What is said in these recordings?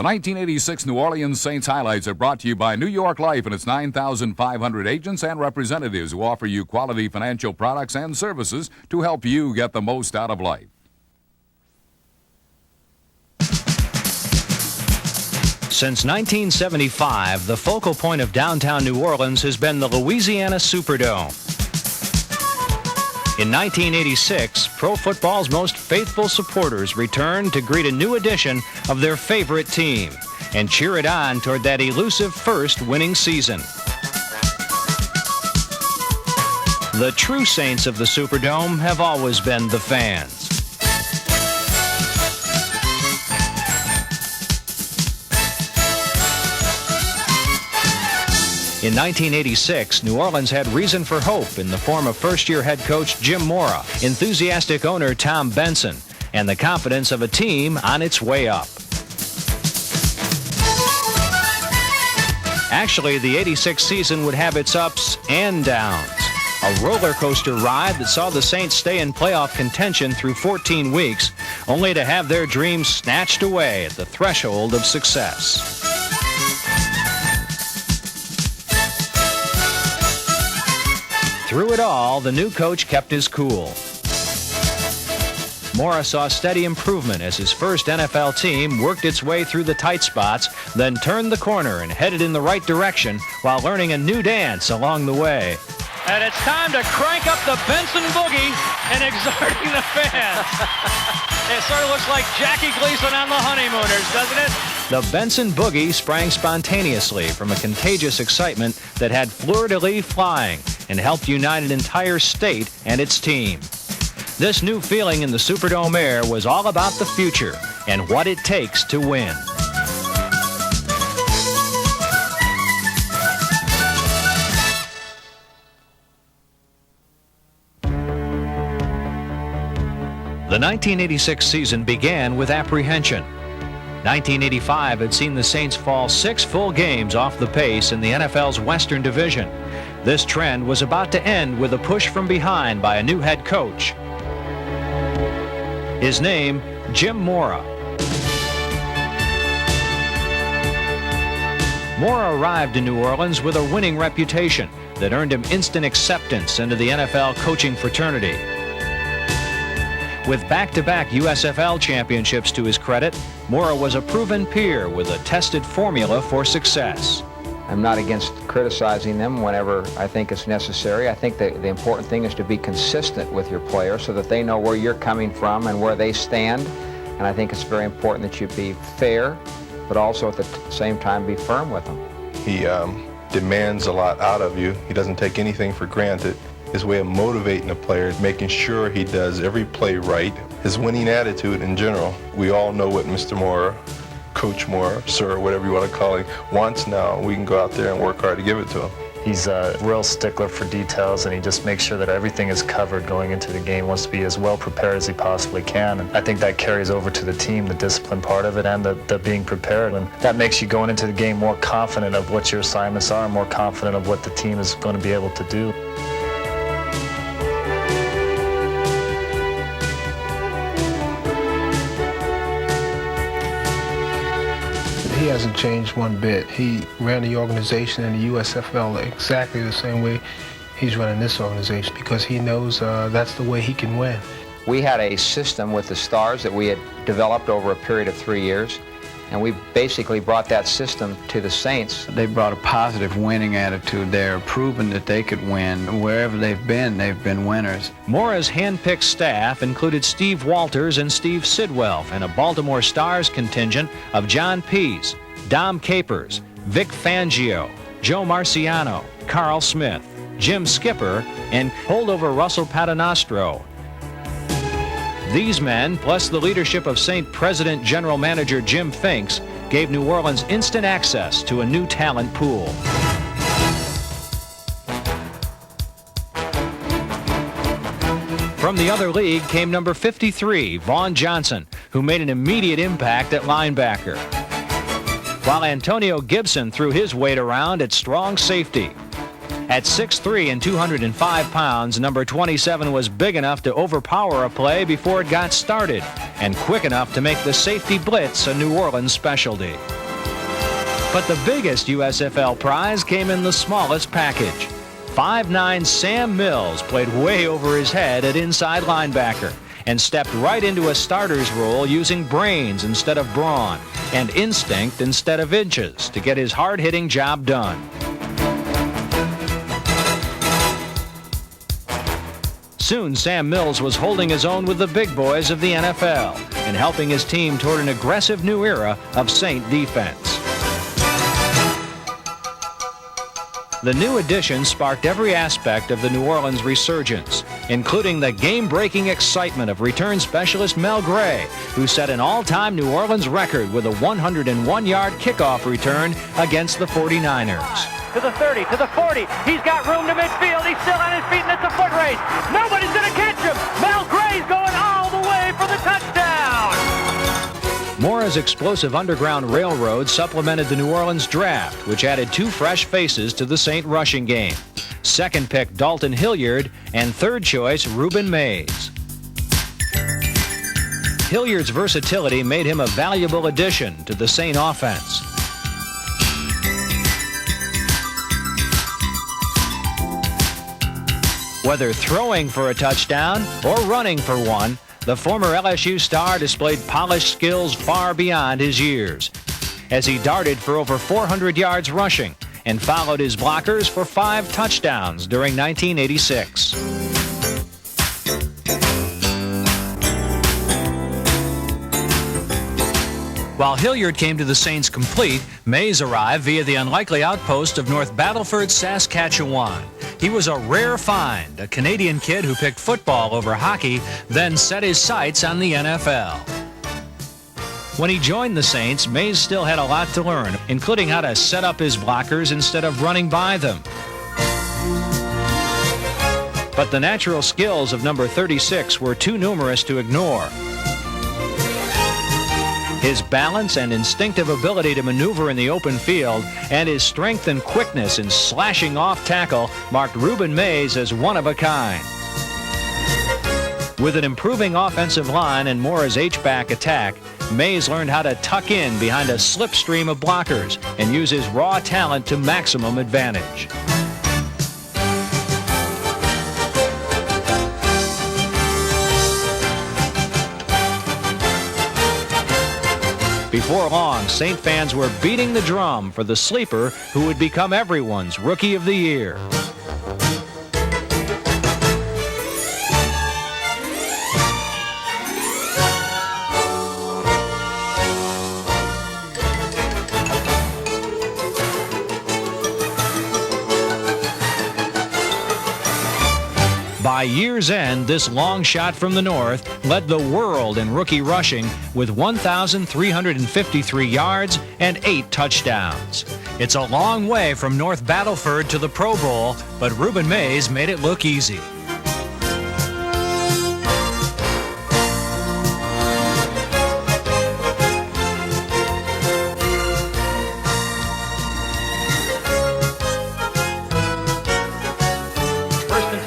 The 1986 New Orleans Saints highlights are brought to you by New York Life and its 9,500 agents and representatives who offer you quality financial products and services to help you get the most out of life. Since 1975, the focal point of downtown New Orleans has been the Louisiana Superdome. In 1986, pro football's most faithful supporters returned to greet a new edition of their favorite team and cheer it on toward that elusive first winning season. The true saints of the Superdome have always been the fans. In 1986, New Orleans had reason for hope in the form of first-year head coach Jim Mora, enthusiastic owner Tom Benson, and the confidence of a team on its way up. Actually, the '86 season would have its ups and downs. A roller coaster ride that saw the Saints stay in playoff contention through 14 weeks, only to have their dreams snatched away at the threshold of success. Through it all, the new coach kept his cool. Mora saw steady improvement as his first NFL team worked its way through the tight spots, then turned the corner and headed in the right direction while learning a new dance along the way. And it's time to crank up the Benson Boogie and exhorting the fans. It sort of looks like Jackie Gleason on the Honeymooners, doesn't it? The Benson Boogie sprang spontaneously from a contagious excitement that had fleur-de-lis flying and helped unite an entire state and its team. This new feeling in the Superdome air was all about the future and what it takes to win. The 1986 season began with apprehension. 1985 had seen the Saints fall 6 full games off the pace in the NFL's Western Division. This trend was about to end with a push from behind by a new head coach. His name, Jim Mora. Mora arrived in New Orleans with a winning reputation that earned him instant acceptance into the NFL coaching fraternity. With back-to-back USFL championships to his credit, Mora was a proven peer with a tested formula for success. I'm not against criticizing them whenever I think it's necessary. I think the important thing is to be consistent with your players so that they know where you're coming from and where they stand. And I think it's very important that you be fair, but also at the same time be firm with them. He demands a lot out of you. He doesn't take anything for granted. His way of motivating a player, making sure he does every play right, his winning attitude in general. We all know what Mr. Mora, Coach Mora, sir, whatever you want to call him, wants now. We can go out there and work hard to give it to him. He's a real stickler for details, and he just makes sure that everything is covered going into the game. Wants to be as well prepared as he possibly can. And I think that carries over to the team, the discipline part of it and the being prepared. And that makes you going into the game more confident of what your assignments are, more confident of what the team is going to be able to do. He hasn't changed one bit. He ran the organization in the USFL exactly the same way he's running this organization because he knows that's the way he can win. We had a system with the Stars that we had developed over a period of 3 years, and we basically brought that system to the Saints. They brought a positive winning attitude there, proving that they could win. Wherever they've been winners. Mora's hand-picked staff included Steve Walters and Steve Sidwell and a Baltimore Stars contingent of John Pease, Dom Capers, Vic Fangio, Joe Marciano, Carl Smith, Jim Skipper, and holdover Russell Paternostro. These men, plus the leadership of Saint President General Manager Jim Finks, gave New Orleans instant access to a new talent pool. From the other league came number 53, Vaughn Johnson, who made an immediate impact at linebacker, while Antonio Gibson threw his weight around at strong safety. At 6'3" and 205 pounds, number 27 was big enough to overpower a play before it got started and quick enough to make the safety blitz a New Orleans specialty. But the biggest USFL prize came in the smallest package. 5'9" Sam Mills played way over his head at inside linebacker and stepped right into a starter's role using brains instead of brawn and instinct instead of inches to get his hard-hitting job done. Soon, Sam Mills was holding his own with the big boys of the NFL and helping his team toward an aggressive new era of Saint defense. The new addition sparked every aspect of the New Orleans resurgence, including the game-breaking excitement of return specialist Mel Gray, who set an all-time New Orleans record with a 101-yard kickoff return against the 49ers. To the 30, to the 40. He's got room to midfield. He's still on his feet, and it's a foot race. Nobody's going to catch him. Mel Gray's going all the way for the touchdown. Mora's explosive Underground Railroad supplemented the New Orleans draft, which added 2 fresh faces to the Saint rushing game. Second pick Dalton Hilliard and third choice Ruben Mays. Hilliard's versatility made him a valuable addition to the Saint offense. Whether throwing for a touchdown or running for one, the former LSU star displayed polished skills far beyond his years, as he darted for over 400 yards rushing and followed his blockers for 5 touchdowns during 1986. While Hilliard came to the Saints complete, Mays arrived via the unlikely outpost of North Battleford, Saskatchewan. He was a rare find, a Canadian kid who picked football over hockey, then set his sights on the NFL. When he joined the Saints, Mays still had a lot to learn, including how to set up his blockers instead of running by them. But the natural skills of number 36 were too numerous to ignore. His balance and instinctive ability to maneuver in the open field and his strength and quickness in slashing off tackle marked Ruben Mays as one of a kind. With an improving offensive line and Mora's H-back attack, Mays learned how to tuck in behind a slipstream of blockers and use his raw talent to maximum advantage. Before long, Saint fans were beating the drum for the sleeper who would become everyone's Rookie of the Year. By year's end, this long shot from the north led the world in rookie rushing with 1,353 yards and 8 touchdowns. It's a long way from North Battleford to the Pro Bowl, but Ruben Mays made it look easy.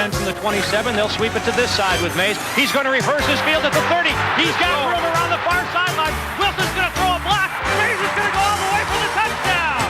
From the 27, they'll sweep it to this side with Mays. He's going to reverse his field at the 30. He's got room around the far sideline. Wilson's going to throw a block. Mays is going to go all the way for the touchdown.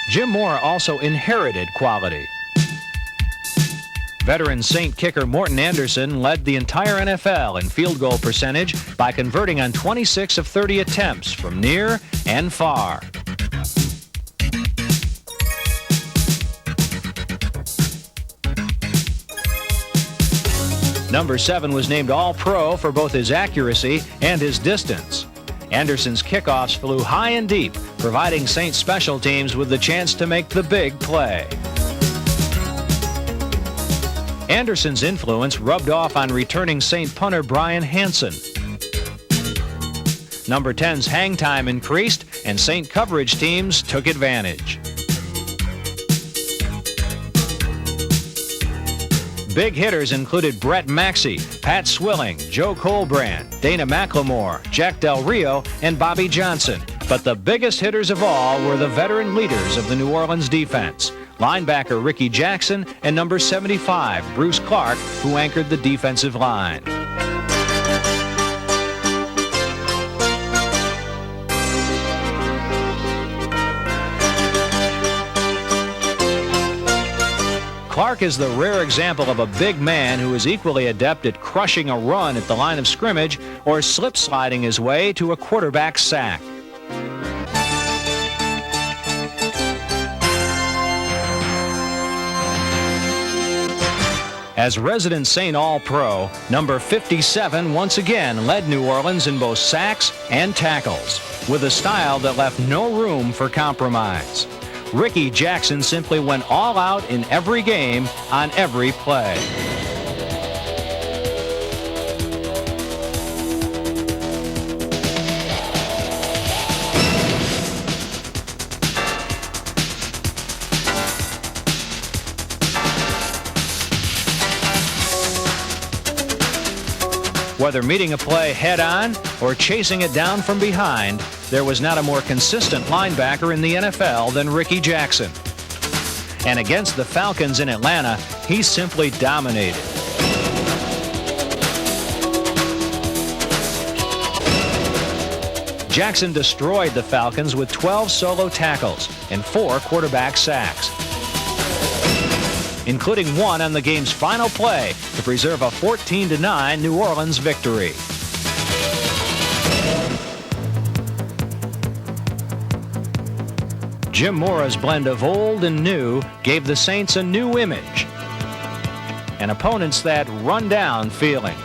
Jim Mora also inherited quality. Veteran Saint kicker Morton Anderson led the entire NFL in field goal percentage by converting on 26 of 30 attempts from near and far. Number 7 was named All-Pro for both his accuracy and his distance. Anderson's kickoffs flew high and deep, providing Saint special teams with the chance to make the big play. Anderson's influence rubbed off on returning Saint punter Brian Hansen. Number 10's hang time increased, and Saint coverage teams took advantage. Big hitters included Brett Maxey, Pat Swilling, Joe Colbrand, Dana McLemore, Jack Del Rio, and Bobby Johnson. But the biggest hitters of all were the veteran leaders of the New Orleans defense, linebacker Ricky Jackson and number 75, Bruce Clark, who anchored the defensive line. Clark is the rare example of a big man who is equally adept at crushing a run at the line of scrimmage or slip-sliding his way to a quarterback sack. As resident Saint All-Pro, number 57 once again led New Orleans in both sacks and tackles, with a style that left no room for compromise. Ricky Jackson simply went all out in every game on every play. Whether meeting a play head-on or chasing it down from behind, there was not a more consistent linebacker in the NFL than Ricky Jackson. And against the Falcons in Atlanta, he simply dominated. Jackson destroyed the Falcons with 12 solo tackles and 4 quarterback sacks, including one on the game's final play to preserve a 14-9 New Orleans victory. Jim Mora's blend of old and new gave the Saints a new image and opponents that run-down feeling.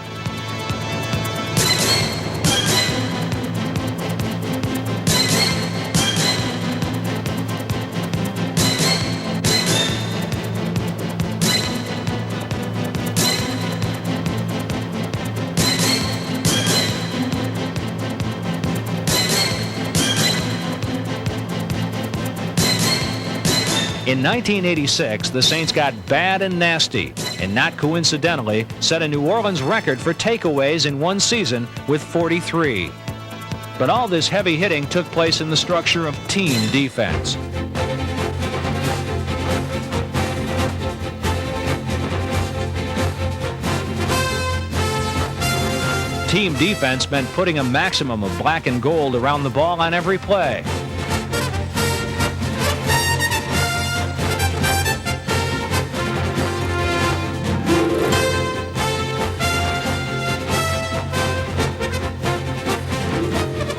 In 1986, the Saints got bad and nasty, and not coincidentally, set a New Orleans record for takeaways in one season with 43. But all this heavy hitting took place in the structure of team defense. Team defense meant putting a maximum of black and gold around the ball on every play.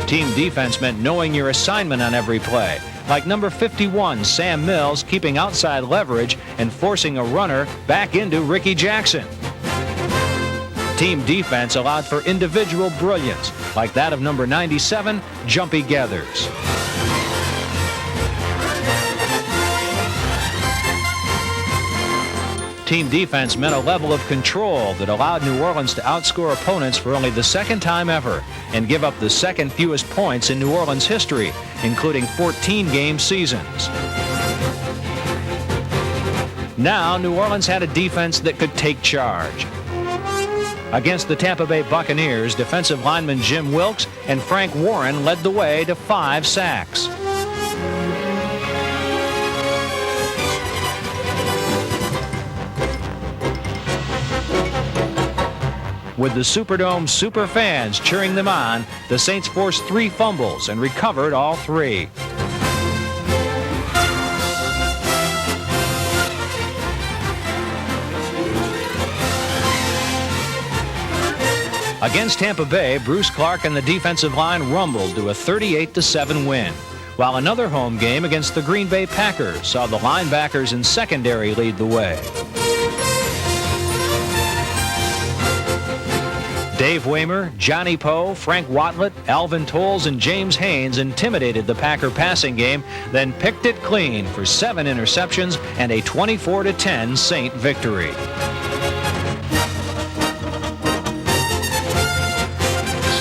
Team defense meant knowing your assignment on every play, like number 51, Sam Mills, keeping outside leverage and forcing a runner back into Ricky Jackson. Team defense allowed for individual brilliance, like that of number 97, Jumpy Geathers. Team defense meant a level of control that allowed New Orleans to outscore opponents for only the second time ever and give up the second fewest points in New Orleans history, including 14-game seasons. Now, New Orleans had a defense that could take charge. Against the Tampa Bay Buccaneers, defensive lineman Jim Wilkes and Frank Warren led the way to 5 sacks. With the Superdome super fans cheering them on, the Saints forced 3 fumbles and recovered all 3. Against Tampa Bay, Bruce Clark and the defensive line rumbled to a 38-7 win, while another home game against the Green Bay Packers saw the linebackers and secondary lead the way. Dave Waymer, Johnny Poe, Frank Watlett, Alvin Tolles, and James Haynes intimidated the Packer passing game, then picked it clean for 7 interceptions and a 24-10 Saint victory.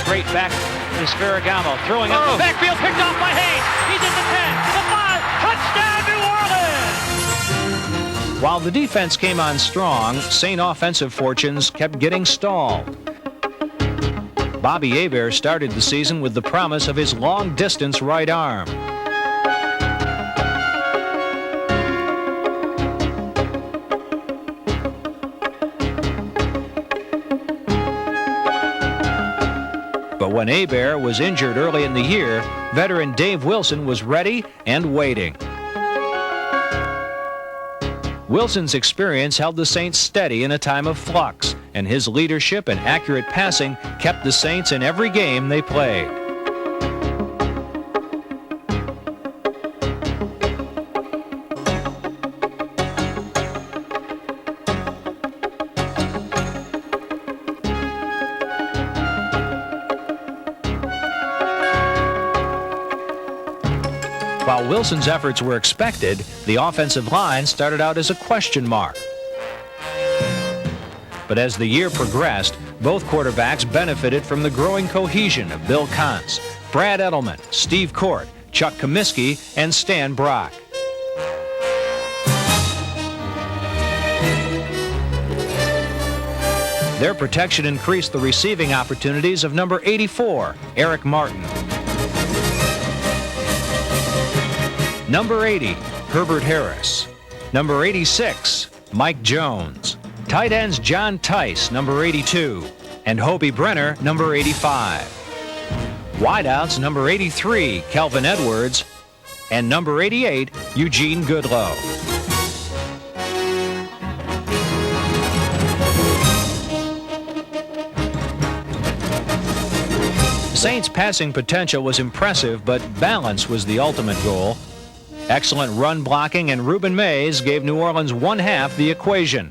Straight back is Ferragamo, throwing up the backfield, picked off by Haynes. He's at the 10, the 5, touchdown New Orleans! While the defense came on strong, Saint offensive fortunes kept getting stalled. Bobby Hebert started the season with the promise of his long-distance right arm. But when Hebert was injured early in the year, veteran Dave Wilson was ready and waiting. Wilson's experience held the Saints steady in a time of flux, and his leadership and accurate passing kept the Saints in every game they played. While Wilson's efforts were expected, the offensive line started out as a question mark. But as the year progressed, both quarterbacks benefited from the growing cohesion of Bill Kontz, Brad Edelman, Steve Court, Chuck Comiskey, and Stan Brock. Their protection increased the receiving opportunities of number 84, Eric Martin. Number 80, Herbert Harris. Number 86, Mike Jones. Tight ends John Tice, number 82, and Hobie Brenner, number 85. Wideouts number 83, Kelvin Edwards, and number 88, Eugene Goodlow. Saints' passing potential was impressive, but balance was the ultimate goal. Excellent run blocking and Reuben Mays gave New Orleans one half the equation.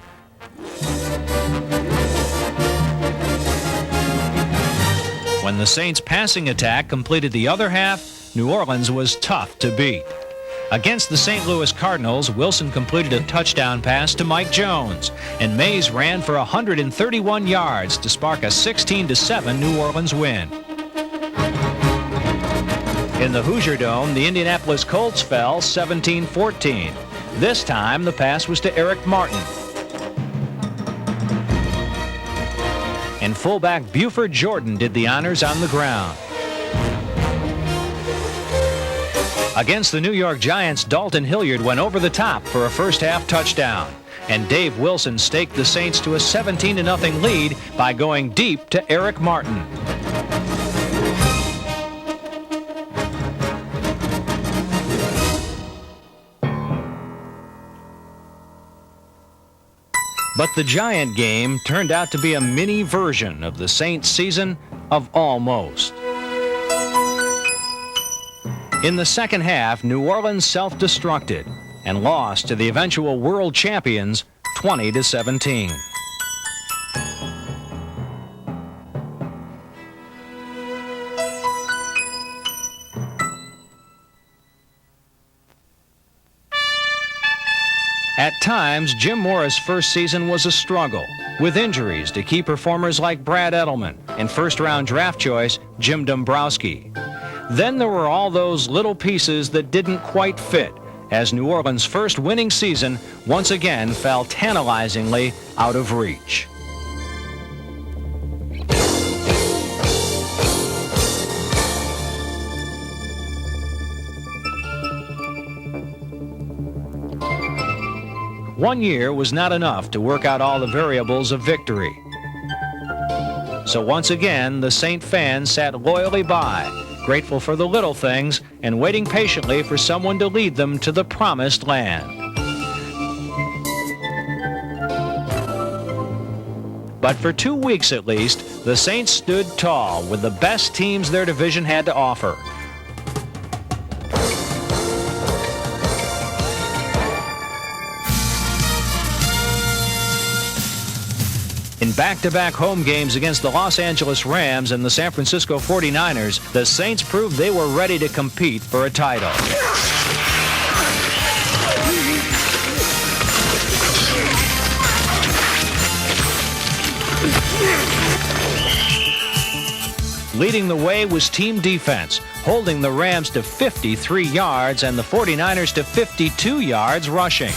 When the Saints' passing attack completed the other half, New Orleans was tough to beat. Against the St. Louis Cardinals, Wilson completed a touchdown pass to Mike Jones, and Mays ran for 131 yards to spark a 16-7 New Orleans win. In the Hoosier Dome, the Indianapolis Colts fell 17-14. This time, the pass was to Eric Martin. And fullback Buford Jordan did the honors on the ground. Against the New York Giants, Dalton Hilliard went over the top for a first-half touchdown. And Dave Wilson staked the Saints to a 17-0 lead by going deep to Eric Martin. But the Giant game turned out to be a mini version of the Saints' season of almost. In the second half, New Orleans self-destructed and lost to the eventual world champions 20-17. At times, Jim Mora's first season was a struggle, with injuries to key performers like Brad Edelman and first-round draft choice Jim Dombrowski. Then there were all those little pieces that didn't quite fit, as New Orleans' first winning season once again fell tantalizingly out of reach. One year was not enough to work out all the variables of victory. So once again, the Saint fans sat loyally by, grateful for the little things and waiting patiently for someone to lead them to the promised land. But for 2 weeks at least, the Saints stood tall with the best teams their division had to offer. In back-to-back home games against the Los Angeles Rams and the San Francisco 49ers, the Saints proved they were ready to compete for a title. Leading the way was team defense, holding the Rams to 53 yards and the 49ers to 52 yards rushing.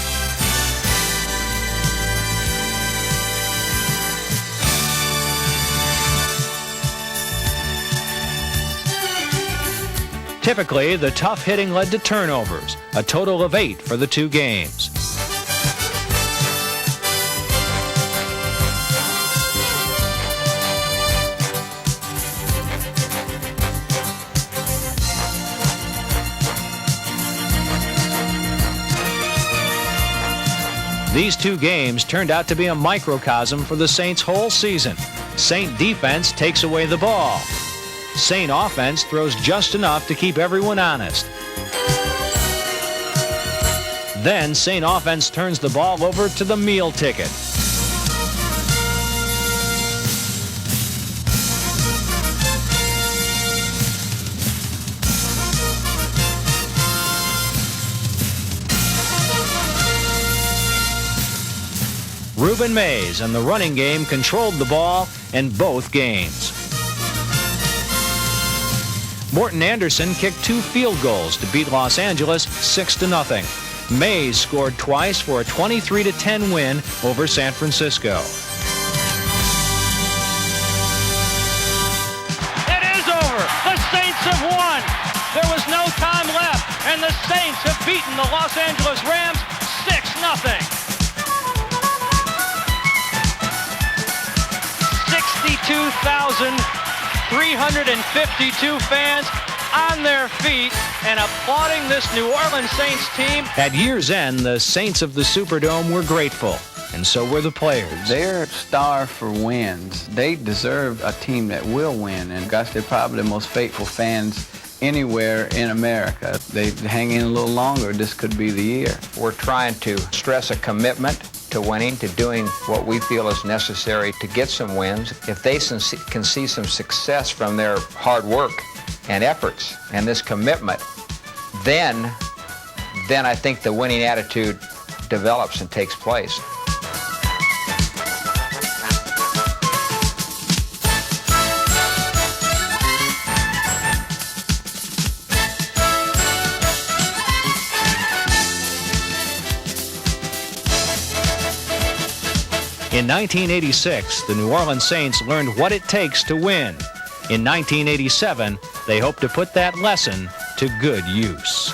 Typically, the tough hitting led to turnovers, a total of 8 for the 2 games. These 2 games turned out to be a microcosm for the Saints' whole season. Saint defense takes away the ball. Saint offense throws just enough to keep everyone honest. Then Saint offense turns the ball over to the meal ticket. Ruben Mays and the running game controlled the ball in both games. Morton Anderson kicked 2 field goals to beat Los Angeles 6-0. Mays scored twice for a 23-10 win over San Francisco. It is over. The Saints have won. There was no time left, and the Saints have beaten the Los Angeles Rams 6-0. 62,352 fans on their feet and applauding this New Orleans Saints team. At year's end, the Saints of the Superdome were grateful, and so were the players. They're starved for wins. They deserve a team that will win, and gosh, they're probably the most faithful fans anywhere in America. They hang in a little longer. This could be the year. We're trying to stress a commitment to winning, to doing what we feel is necessary to get some wins. If they can see some success from their hard work and efforts and this commitment, then I think the winning attitude develops and takes place. In 1986, the New Orleans Saints learned what it takes to win. In 1987, they hope to put that lesson to good use.